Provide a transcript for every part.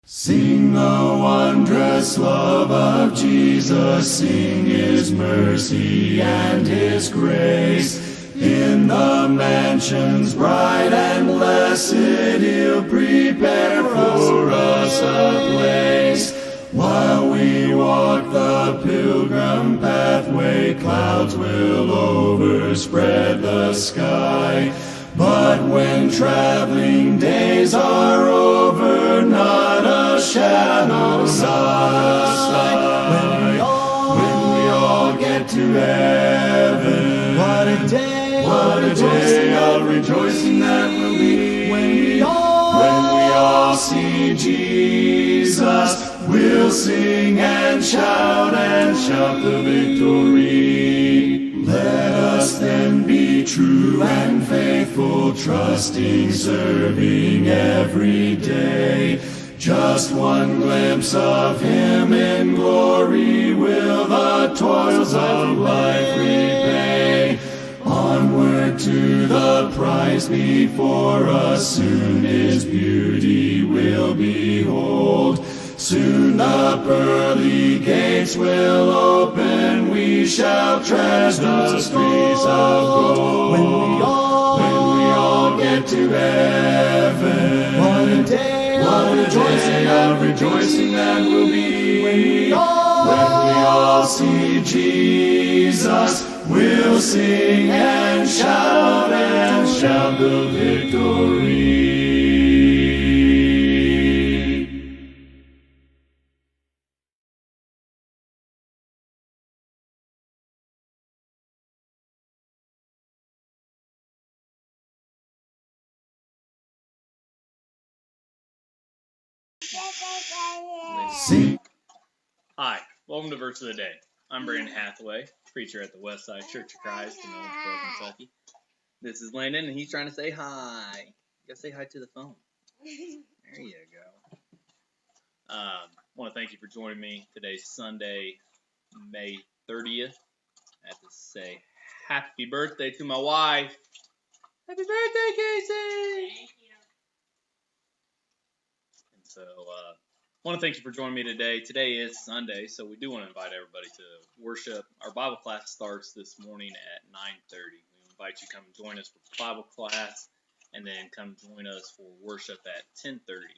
Sing the wondrous love of Jesus, sing His mercy and His grace. In the mansions bright and blessed, He'll prepare for us a place. While we walk the pilgrim pathway, clouds will overspread the sky. But when traveling days are over, not a shadow sigh. When we all get to heaven, what a day of rejoicing that will be. When we all see Jesus, we'll sing and shout the victory. Let us then be true and faithful, trusting, serving every day. Just one glimpse of Him in glory will the toils of life repay. Onward to the prize before us, soon His beauty we'll behold. Soon the pearly gates will open, we shall tread the streets of gold. When we all get to heaven, what a day of rejoicing that will be. When we all see Jesus, we'll sing and shout the victory. Hi, welcome to Verse of the Day. I'm Brandon Hathaway, preacher at the Westside Church of Christ in Owensboro, Kentucky. This is Landon, and he's trying to say hi. You gotta say hi to the phone. There you go. I want to thank you for joining me. Today's Sunday, May 30th. I have to say happy birthday to my wife. Happy birthday, Casey! Thank you. And so, I want to thank you for joining me today. Today is Sunday, so we do want to invite everybody to worship. Our Bible class starts this morning at 9:30. We invite you to come join us for Bible class, and then come join us for worship at 10:30.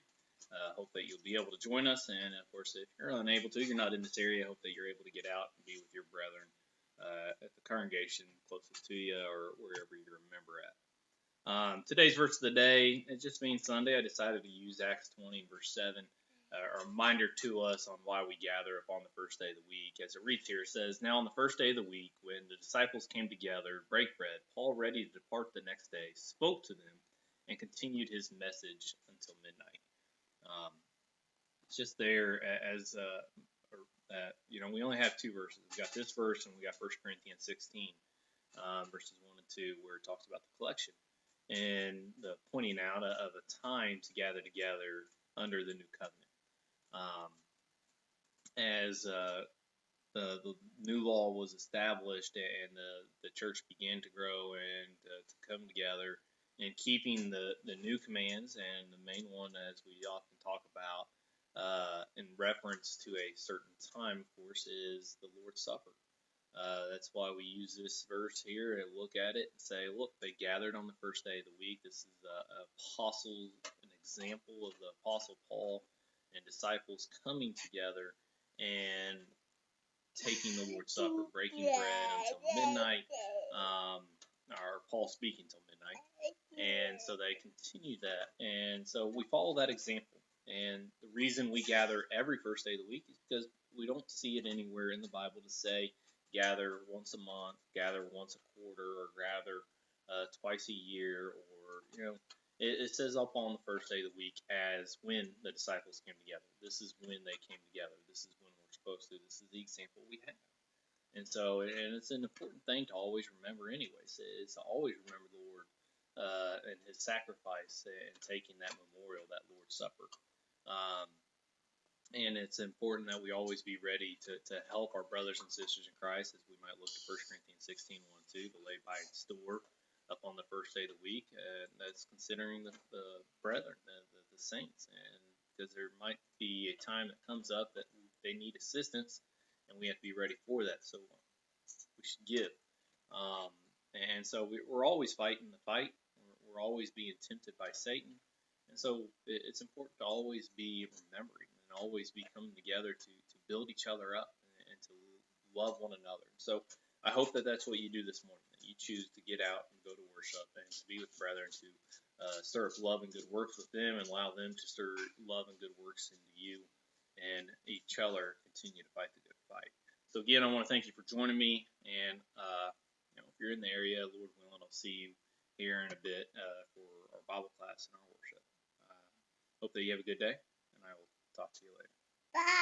Hope that you'll be able to join us, and of course, if you're unable to, you're not in this area, hope that you're able to get out and be with your brethren at the congregation closest to you or wherever you're a member at. Today's verse of the day, it just means Sunday. I decided to use Acts 20, verse 7. A reminder to us on why we gather upon the first day of the week. As it reads here, it says, "Now on the first day of the week, when the disciples came together to break bread, Paul, ready to depart the next day, spoke to them and continued his message until midnight." It's just there as we only have two verses. We got this verse and we got 1 Corinthians 16, verses 1 and 2, where it talks about the collection and the pointing out of a time to gather together under the new covenant. As the new law was established and the church began to grow and to come together, and keeping the new commands, and the main one, as we often talk about in reference to a certain time, of course, is the Lord's Supper. That's why we use this verse here and look at it and say, look, they gathered on the first day of the week. This is an example of the Apostle Paul and disciples coming together and taking the Lord's Supper, breaking bread until midnight, or Paul speaking until midnight. And so they continue that. And so we follow that example. And the reason we gather every first day of the week is because we don't see it anywhere in the Bible to say gather once a month, gather once a quarter, or gather twice a year, or, it says up on the first day of the week as when the disciples came together. This is when they came together. This is when we're supposed to. This is the example we have. And so, and it's an important thing to always remember anyways, is to always remember the Lord and His sacrifice and taking that memorial, that Lord's Supper. And it's important that we always be ready to help our brothers and sisters in Christ, as we might look at 1 Corinthians 16, 1 and 2, to lay by in store up on the first day of the week. And that's considering the brethren, the saints. And because there might be a time that comes up that they need assistance, and we have to be ready for that. So we should give. Um, and so we're always fighting the fight. We're always being tempted by Satan. And so it's important to always be remembering and always be coming together to build each other up and to love one another. So I hope that that's what you do this morning, that you choose to get out and go to worship and to be with brethren, to serve love and good works with them, and allow them to serve love and good works into you, and each other continue to fight the good fight. So again, I want to thank you for joining me, and if you're in the area, Lord willing, I'll see you here in a bit for our Bible class and our worship. Hope that you have a good day, and I will talk to you later.